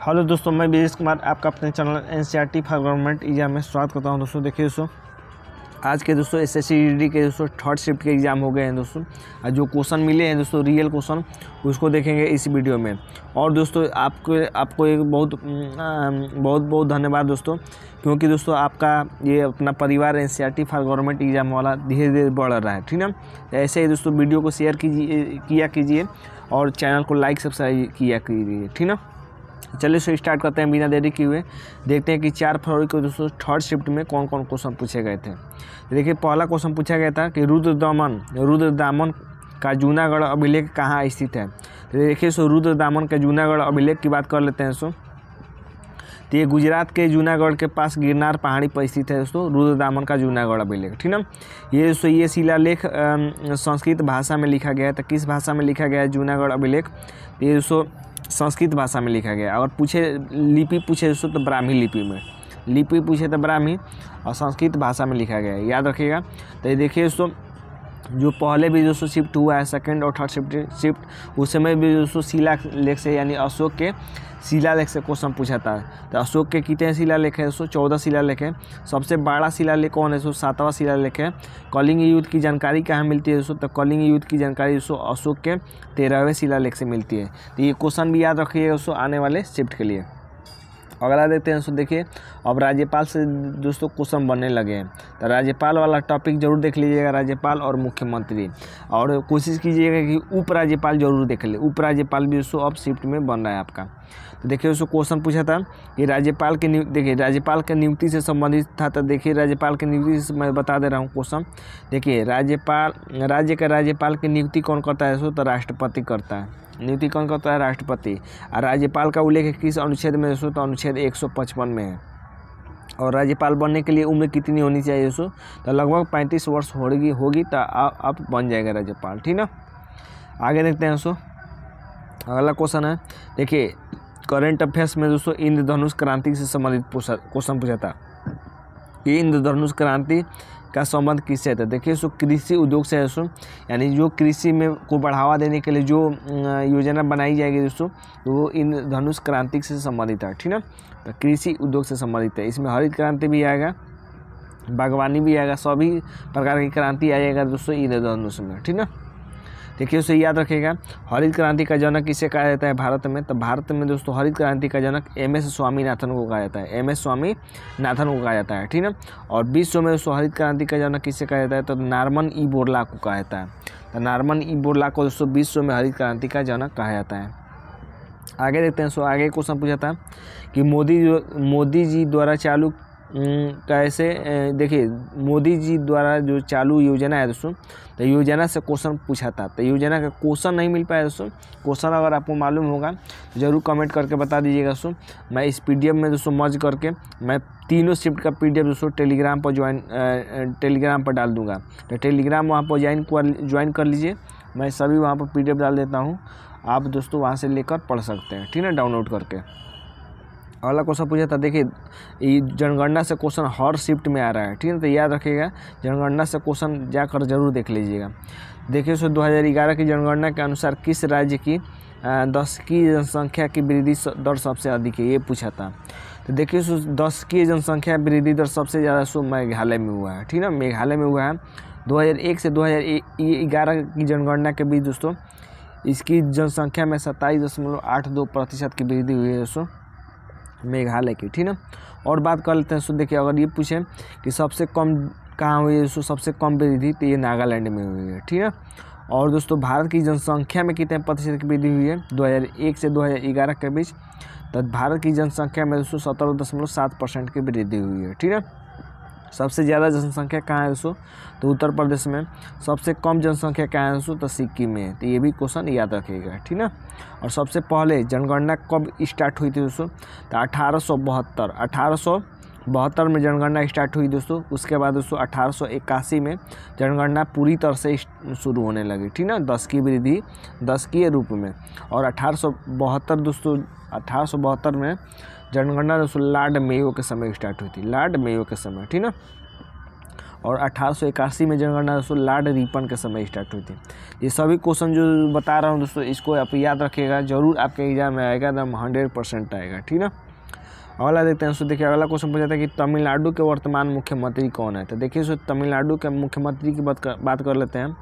Hello दोस्तों, मैं बीरेश कुमार आपका अपने channel NCERT for government exam में स्वागत करता हूं। दोस्तों देखिए दोस्तों, आज के दोस्तों एसएससी के दोस्तों थर्ड शिफ्ट के एग्ज़ाम हो गए हैं दोस्तों। और जो क्वेश्चन मिले हैं दोस्तों रियल क्वेश्चन उसको देखेंगे इस वीडियो में। और दोस्तों आपको एक बहुत धन्यवाद दोस्तों, क्योंकि दोस्तों आपका ये अपना परिवार एनसीईआरटी फॉर गवर्नमेंट एग्जाम वाला धीरे धीरे बढ़ रहा है, ठीक ना। ऐसे ही दोस्तों वीडियो को शेयर किया कीजिए और चैनल को लाइक सब्सक्राइब किया कीजिए, ठीक ना। चलिए सो स्टार्ट करते हैं बिना देरी किए हुए। देखते हैं कि 4 फरवरी को दोस्तों थर्ड शिफ्ट में कौन कौन क्वेश्चन पूछे गए थे। देखिए पहला क्वेश्चन पूछा गया था कि रुद्रदामन का जूनागढ़ अभिलेख कहाँ स्थित है। तो देखिए सो रुद्रदामन के जूनागढ़ अभिलेख की बात कर लेते हैं दोस्तों। तो ये गुजरात के जूनागढ़ के पास गिरनार पहाड़ी पर स्थित है दोस्तों रुद्रदामन का जूनागढ़ अभिलेख, ठीक ना। ये दोस्तों ये शिलालेख संस्कृत भाषा में लिखा गया है। तो किस भाषा में लिखा गया है जूनागढ़ अभिलेख? ये दोस्तों संस्कृत भाषा में लिखा गया। और लिपि पूछे दोस्तों तो ब्राह्मी लिपि में, लिपि पूछे तो ब्राह्मी और संस्कृत भाषा में लिखा गया है, याद रखिएगा। तो ये देखिए दोस्तों जो पहले भी दोस्तों शिफ्ट हुआ है सेकंड और थर्ड शिफ्ट उस समय भी दोस्तों शिलालेख से यानी अशोक के शिलालेख से क्वेश्चन पूछा था। तो अशोक के कितने शिलालेख है दोस्तों? 14 शिलालेख है। सबसे बड़ा शिलालेख कौन है दोस्तों? 7वां शिलालेख है। कलिंग युद्ध की जानकारी कहाँ मिलती है दोस्तों? तो कलिंग युद्ध की जानकारी दोस्तों अशोक के 13वें शिलालेख से मिलती है। तो ये क्वेश्चन भी याद रखिए दोस्तों आने वाले शिफ्ट के लिए। अगला देखते हैं दोस्तों। देखिए अब राज्यपाल से दोस्तों क्वेश्चन बनने लगे हैं। तो राज्यपाल वाला टॉपिक जरूर देख लीजिएगा, राज्यपाल और मुख्यमंत्री। और कोशिश कीजिएगा कि उपराज्यपाल जरूर देख ले। उपराज्यपाल भी दोस्तों अब शिफ्ट में बन रहा है आपका। तो देखिए दोस्तों क्वेश्चन पूछा था कि राज्यपाल के राज्यपाल के नियुक्ति से संबंधित था। तो देखिए राज्यपाल की नियुक्ति से मैं बता दे रहा हूँ क्वेश्चन। देखिए राज्य का राज्यपाल की नियुक्ति कौन करता है दोस्तों? तो राष्ट्रपति करता है। नियुक्ति कौन करता है? राष्ट्रपति। और राज्यपाल का उल्लेख किस अनुच्छेद में दोस्तों? तो अनुच्छेद 155 में है। और राज्यपाल बनने के लिए उम्र कितनी होनी चाहिए दोस्तों? तो लगभग 35 वर्ष होगी तो आप बन जाएगा राज्यपाल, ठीक ना। आगे देखते हैं दोस्तों। अगला क्वेश्चन है, देखिए करंट अफेयर्स में दोस्तों इंद्रधनुष क्रांति से संबंधित क्वेश्चन पूछा था। ये इंद्रधनुष क्रांति का संबंध किससे था? देखिए दोस्तों कृषि उद्योग से दोस्तों, यानी जो कृषि में को बढ़ावा देने के लिए जो योजना बनाई जाएगी दोस्तों वो इंद्रधनुष क्रांति से संबंधित है, ठीक ना। तो कृषि उद्योग से संबंधित है। इसमें हरित क्रांति भी आएगा, बागवानी भी आएगा, सभी प्रकार की क्रांति आएगा दोस्तों इंद्रधनुष में, ठीक ना। देखिए दोस्तों याद रखिएगा हरित क्रांति का जनक किसे कहा जाता है भारत में? तो भारत में दोस्तों हरित क्रांति का जनक MS स्वामीनाथन को कहा जाता है। MS स्वामीनाथन को कहा जाता है, ठीक ना। और विश्व में दोस्तों हरित क्रांति का जनक किसे कहा जाता है? तो नॉर्मन ई बोरलॉग को कहा जाता है। तो नॉर्मन ई बोरलॉग को दोस्तों विश्व में हरित क्रांति का जनक कहा जाता है। आगे देखते हैं। आगे क्वेश्चन पूछा था कि मोदी जी द्वारा चालू कैसे, देखिए मोदी जी द्वारा जो चालू योजना है दोस्तों, तो योजना से क्वेश्चन पूछा था। तो योजना का क्वेश्चन नहीं मिल पाया दोस्तों। क्वेश्चन अगर आपको मालूम होगा तो ज़रूर कमेंट करके बता दीजिएगा दोस्तों। मैं इस PDF में दोस्तों मर्ज करके मैं तीनों शिफ्ट का PDF दोस्तों टेलीग्राम पर डाल दूँगा। तो टेलीग्राम वहाँ पर ज्वाइन कर लीजिए। मैं सभी वहाँ पर PDF डाल देता हूँ, आप दोस्तों वहाँ से लेकर पढ़ सकते हैं, ठीक है, डाउनलोड करके। अगला क्वेश्चन पूछा था, देखिए ये जनगणना से क्वेश्चन हर शिफ्ट में आ रहा है, ठीक है। तो याद रखिएगा जनगणना से क्वेश्चन जाकर जरूर देख लीजिएगा। देखिए 2011 की जनगणना के अनुसार किस राज्य की 10 की जनसंख्या की वृद्धि दर सबसे अधिक है? ये पूछा था। तो देखिए 10 की जनसंख्या वृद्धि दर सबसे ज़्यादा मेघालय में हुआ है, ठीक ना। मेघालय में हुआ है। 2001 से 2011 की जनगणना के बीच दोस्तों इसकी जनसंख्या में 27.82% की वृद्धि हुई है दोस्तों मेघालय की, ठीक ना। और बात कर लेते हैं दोस्तों। देखिए अगर ये पूछें कि सबसे कम कहाँ हुई है दोस्तों, सबसे कम वृद्धि, तो ये नागालैंड में हुई है, ठीक है। और दोस्तों भारत की जनसंख्या में कितने प्रतिशत की वृद्धि हुई है 2001 से 2011 के बीच? तो भारत की जनसंख्या में दोस्तों 17.7% की वृद्धि हुई है, ठीक है। सबसे ज़्यादा जनसंख्या कहाँ है दोस्तों? तो उत्तर प्रदेश में। सबसे कम जनसंख्या कहाँ है दोस्तों? तो सिक्किम में है। तो ये भी क्वेश्चन याद रखिएगा, ठीक ना। और सबसे पहले जनगणना कब स्टार्ट हुई थी दोस्तों? तो 1872 में जनगणना स्टार्ट हुई दोस्तों। उसके बाद दोस्तों 1881 में जनगणना पूरी तरह से शुरू होने लगी, ठीक ना। 10 की वृद्धि 10 के रूप में। और 1872 दोस्तों 1872 में जनगणना दोस्तों लॉर्ड मेयो के समय स्टार्ट हुई थी, लॉर्ड मेयो के समय, ठीक ना। और 1881 में जनगणना दोस्तों लॉर्ड रिपन के समय स्टार्ट हुई थी। ये सभी क्वेश्चन जो बता रहा हूँ दोस्तों, इसको आप याद रखिएगा, जरूर आपके एग्जाम में आएगा, एकदम 100% आएगा, ठीक ना। अगला देखते हैं दोस्तों, देखिए अगला क्वेश्चन पूछा था कि तमिलनाडु के वर्तमान मुख्यमंत्री कौन है। तो देखिए दोस्तों, तमिलनाडु के मुख्यमंत्री की बात कर लेते हैं।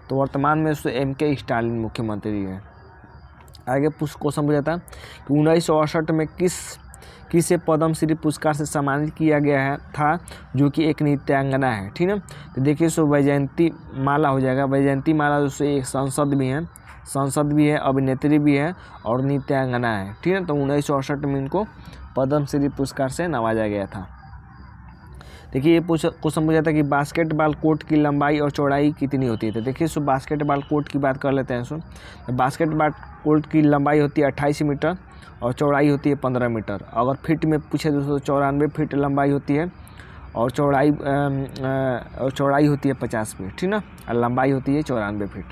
तो वर्तमान में दोस्तों MK स्टालिन मुख्यमंत्री है। आगे क्वेश्चन पूछा था कि 1968 में किसे पद्मश्री पुरस्कार से सम्मानित किया गया था, जो कि एक नृत्यांगना है, ठीक है। तो देखिए सो वैजयंती माला हो जाएगा। वैजयंती माला दोस्तों एक सांसद भी है, अभिनेत्री भी है और नृत्यांगना है, ठीक है। तो 1968 में इनको पद्मश्री पुरस्कार से नवाजा गया था। देखिए ये क्वेश्चन पूछा था कि बास्केटबॉल कोर्ट की लंबाई और चौड़ाई कितनी होती है। तो देखिए सो बास्केटबॉल कोर्ट की बात कर लेते हैं। सो बास्केटबॉल कोर्ट की लंबाई होती है 28 मीटर और चौड़ाई होती है 15 मीटर। अगर फीट में पूछे दोस्तों 94 फीट लंबाई होती है और चौड़ाई होती है 50 फीट, ठीक ना, और लंबाई होती है 94 फीट।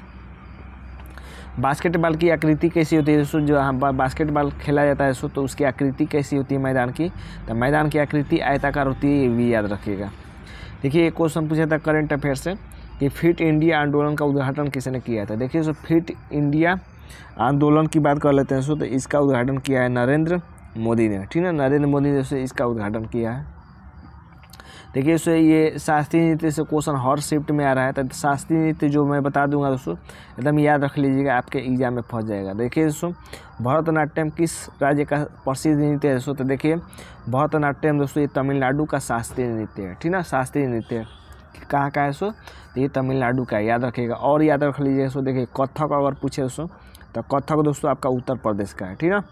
बास्केटबॉल की आकृति कैसी होती है दोस्तों, जो बास्केटबॉल खेला जाता है दोस्तों, तो उसकी आकृति कैसी होती है मैदान की। तो मैदान की आकृति आयताकार होती है, ये भी याद रखिएगा। देखिए एक क्वेश्चन पूछा था करंट अफेयर से कि फिट इंडिया आंदोलन का उद्घाटन किसने किया था। देखिए सो फिट इंडिया आंदोलन की बात कर लेते हैं दोस्तों, तो इसका उद्घाटन किया है नरेंद्र मोदी ने, ठीक है। नरेंद्र मोदी ने दोस्तों इसका उद्घाटन किया है। देखिए दोस्तों ये शास्त्रीय नृत्य से क्वेश्चन हर शिफ्ट में आ रहा है। तो शास्त्रीय नृत्य जो मैं बता दूंगा दोस्तों, एकदम याद रख लीजिएगा, आपके एग्जाम में फंस जाएगा। देखिए दोस्तों भरतनाट्यम किस राज्य का प्रसिद्ध नृत्य है दोस्तों। तो देखिए भरतनाट्यम दोस्तों ये तमिलनाडु का शास्त्रीय नृत्य है, ठीक ना। शास्त्रीय नृत्य कहाँ का है दोस्तों, तो ये तमिलनाडु का है, याद रखिएगा। और याद रख लीजिएगा दोस्तों, देखिए कथक अगर पूछे दोस्तों, तो कथक दोस्तों आपका उत्तर प्रदेश का है, ठीक ना।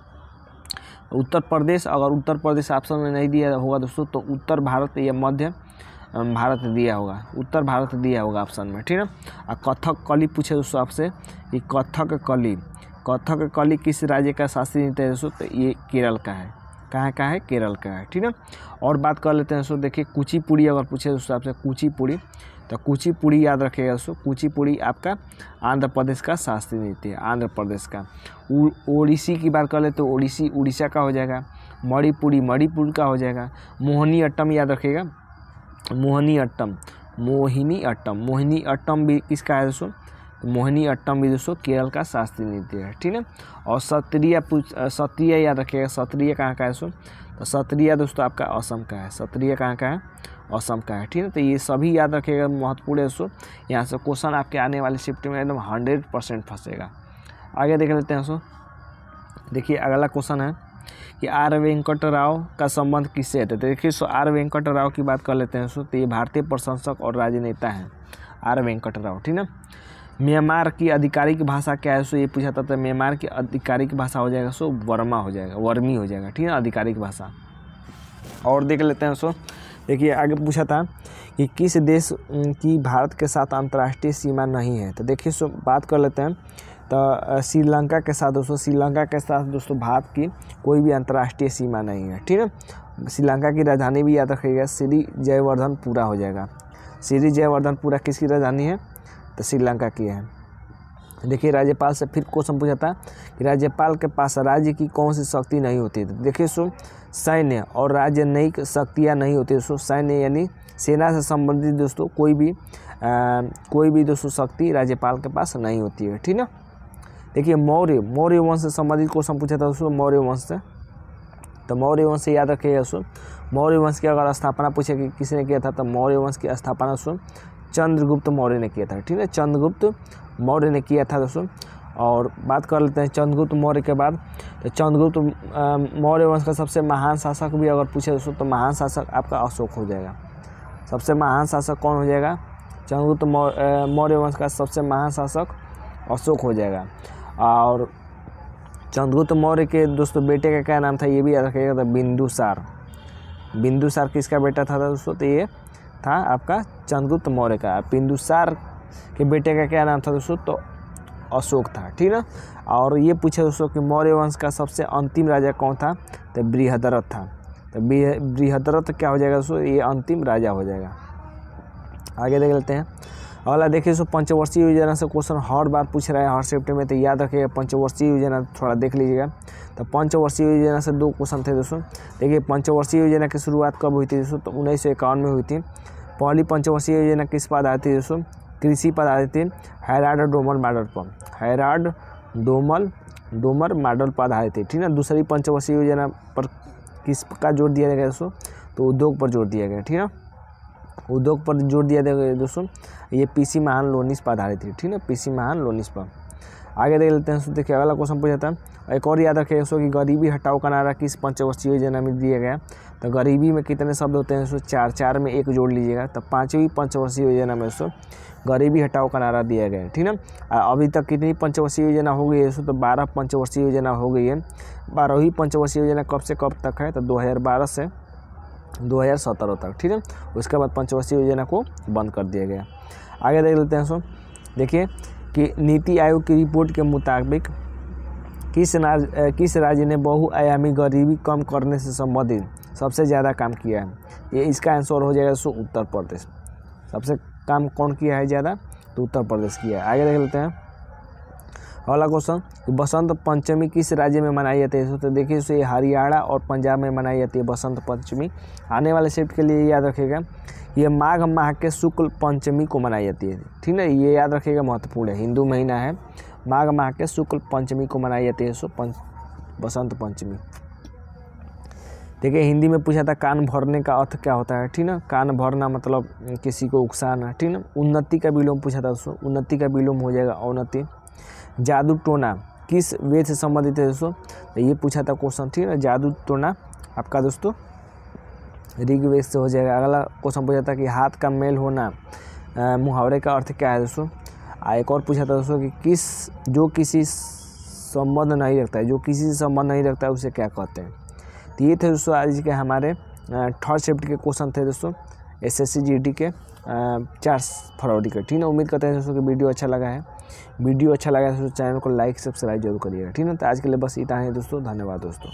उत्तर प्रदेश, अगर उत्तर प्रदेश ऑप्शन में नहीं दिया होगा दोस्तों, तो उत्तर भारत या मध्य भारत दिया होगा, उत्तर भारत दिया होगा ऑप्शन में, ठीक है। और कथक कली पूछे दोस्तों आपसे कि कथक कली किस राज्य का शास्त्रीय नृत्य है दोस्तों, तो ये केरल का है। कहाँ का है, केरल का है, ठीक है। और बात कर लेते हैं दोस्तों, देखिए कुचिपुड़ी अगर पूछे दोस्तों आपसे कुचिपुड़ी, तो कुचिपुड़ी याद रखिएगा दोस्तों, कुचिपुड़ी आपका आंध्र प्रदेश का शास्त्रीय नृत्य है, आंध्र प्रदेश का। ओडिसी की बात कर ले तो ओडिसी उड़ीसा का हो जाएगा। मणिपुरी मणिपुर का हो जाएगा। मोहिनी अट्टम याद रखिएगा, मोहिनी अट्टम भी किसका है दोस्तों, मोहिनी अट्टम भी दोस्तों केरल का शास्त्रीय नृत्य है, ठीक है। और सत्रिया याद रखिएगा, सत्रिया कहाँ का है दोस्तों, तो सत्रिया दोस्तों आपका असम का है। सत्रिया कहाँ का है, असम का है, ठीक है। तो ये सभी याद रखिएगा, महत्वपूर्ण है दोस्तों। यहाँ से क्वेश्चन आपके आने वाले शिफ्ट में एकदम 100% फंसेगा। आगे देख लेते हैं दोस्तों, देखिए अगला क्वेश्चन है कि आर वेंकट राव का संबंध किससे है। तो देखिए सो आर वेंकट राव की बात कर लेते हैं दोस्तों, तो ये भारतीय प्रशंसक और राजनेता हैं आर वेंकट राव, ठीक है। म्यांमार की आधिकारिक भाषा क्या है सो ये पूछा था, तो म्यांमार की आधिकारिक भाषा हो जाएगा सो वर्मी हो जाएगा, ठीक है, आधिकारिक भाषा। और देख लेते हैं सो, देखिए आगे पूछा था कि किस देश की भारत के साथ अंतर्राष्ट्रीय सीमा नहीं है। तो देखिए सो बात कर लेते हैं, तो श्रीलंका के साथ दोस्तों, श्रीलंका के साथ दोस्तों भारत की कोई भी अंतर्राष्ट्रीय सीमा नहीं है, ठीक है। श्रीलंका की राजधानी भी याद रखिएगा, श्री जयवर्धनपुरा हो जाएगा। श्री जयवर्धनपुरा किसकी राजधानी है, तो श्रीलंका की है। देखिए राज्यपाल से फिर क्वेश्चन पूछा था कि राज्यपाल के पास राज्य की कौन सी शक्ति नहीं होती। देखिए सो सैन्य और राजनयिक शक्तियाँ नहीं होती दोस्तों। सैन्य यानी सेना से संबंधित दोस्तों कोई भी दोस्तों शक्ति राज्यपाल के पास नहीं होती है, ठीक ना। देखिए मौर्य वंश से संबंधित क्वेश्चन पूछा था दोस्तों, मौर्य वंश से। तो मौर्य वंश से याद रखिएगा दोस्तों, मौर्य वंश की अगर स्थापना पूछे कि किसने किया था, तो मौर्य वंश की स्थापना दोस्तों चंद्रगुप्त मौर्य ने किया था, ठीक है। चंद्रगुप्त मौर्य ने किया था दोस्तों। और बात कर लेते हैं चंद्रगुप्त मौर्य के बाद, तो चंद्रगुप्त मौर्य वंश का सबसे महान शासक भी अगर पूछे दोस्तों, तो महान शासक आपका अशोक हो जाएगा। सबसे महान शासक कौन हो जाएगा, चंद्रगुप्त मौर्य वंश का सबसे महान शासक अशोक हो जाएगा। और चंद्रगुप्त मौर्य के दोस्तों बेटे का क्या नाम था, ये भी याद रखिएगा, तो बिंदुसार किसका बेटा था दोस्तों, तो ये था आपका चंद्रगुप्त मौर्य का। बिंदुसार के बेटे का क्या नाम था दोस्तों, तो अशोक था, ठीक है। और ये पूछे दोस्तों कि मौर्य वंश का सबसे अंतिम राजा कौन था, तो बृहद्रथ था। तो बृहद्रथ क्या हो जाएगा दोस्तों, ये अंतिम राजा हो जाएगा। आगे देख लेते हैं अगला। देखिए दोस्तों पंचवर्षीय योजना से क्वेश्चन हर बार पूछ रहा है हर शिफ्ट में, तो याद रखिएगा पंचवर्षीय योजना थोड़ा देख लीजिएगा। तो पंचवर्षीय योजना से 2 क्वेश्चन थे दोस्तों। देखिए पंचवर्षीय योजना की शुरुआत कब हुई थी दोस्तों, तो 1951 में हुई थी। पहली पंचवर्षीय योजना किस पर आधारित थी दोस्तों? कृषि पर आधारित थी, हैराल्ड डोमर मॉडल पर, हैराल्ड डोमर मॉडल पर आधारित थी, ठीक है। दूसरी पंचवर्षीय योजना पर किसका जोर दिया गया दोस्तों? तो उद्योग पर जोर दिया गया, ठीक है। उद्योग पर जोर दिया गया दोस्तों, ये पीसी महान लोनिस पर आधारित थी, ठीक है, पीसी महान लोनिस पर। आगे देख लेते हैं दोस्तों। देखिए अगला क्वेश्चन पूछा था, एक और याद रखिए दोस्तों कि गरीबी हटाओ का नारा किस पंचवर्षीय योजना में दिया गया? तो गरीबी में कितने शब्द होते हैं दोस्तों? 4, 4 में 1 जोड़ लीजिएगा। तो 5वीं पंचवर्षीय योजना में दोस्तों गरीबी हटाओ का नारा दिया गया है, ठीक है। अभी तक कितनी पंचवर्षीय योजना हो गई है दोस्तों? तो 12 पंचवर्षीय योजना हो गई है। 12वीं पंचवर्षीय योजना कब से कब तक है? तो 2012 से 2017 तक, ठीक है। उसके बाद पंचवर्षीय योजना को बंद कर दिया गया। आगे देख लेते हैं दोस्तों। देखिए कि नीति आयोग की रिपोर्ट के मुताबिक किस राज्य ने बहुआयामी गरीबी कम करने से संबंधित सबसे ज़्यादा काम किया है? ये इसका आंसर हो जाएगा दोस्तों उत्तर प्रदेश। सबसे काम कौन किया है ज़्यादा? तो उत्तर प्रदेश किया है। आगे देख लेते हैं अगला क्वेश्चन, बसंत पंचमी किस राज्य में मनाई जाती है? तो देखिए दोस्तों ये हरियाणा और पंजाब में मनाई जाती है बसंत पंचमी। आने वाले शिफ्ट के लिए याद रखिएगा ये माघ माह के शुक्ल पंचमी को मनाई जाती है, ठीक है। ये याद रखिएगा, महत्वपूर्ण है। हिंदू महीना है, माघ माह के शुक्ल पंचमी को मनाई जाती है बसंत पंचमी। देखिए हिंदी में पूछा था कान भरने का अर्थ क्या होता है, ठीक ना। कान भरना मतलब किसी को उकसाना, ठीक ना। उन्नति का विलोम पूछा था दोस्तों, उन्नति का विलोम हो जाएगा अवनति। जादू टोना किस वेद से संबंधित है दोस्तों? तो ये पूछा था क्वेश्चन, ठीक है। जादू टोना आपका दोस्तों ऋग्वेद से हो जाएगा। अगला क्वेश्चन पूछा था कि हाथ का मेल होना मुहावरे का अर्थ क्या है दोस्तों? एक और पूछा था दोस्तों कि जो किसी संबंध नहीं रखता है, जो किसी से संबंध नहीं रखता है उसे क्या कहते हैं? तो ये थे दोस्तों आज के हमारे 3rd शिफ्ट के क्वेश्चन थे दोस्तों SSC GD के 4 फरवरी के, ठीक है। उम्मीद करते हैं दोस्तों कि वीडियो अच्छा लगा है। वीडियो अच्छा लगा है दोस्तों चैनल को लाइक सब्सक्राइब जरूर करिएगा, ठीक है। तो आज के लिए बस इतना है दोस्तों, धन्यवाद दोस्तों।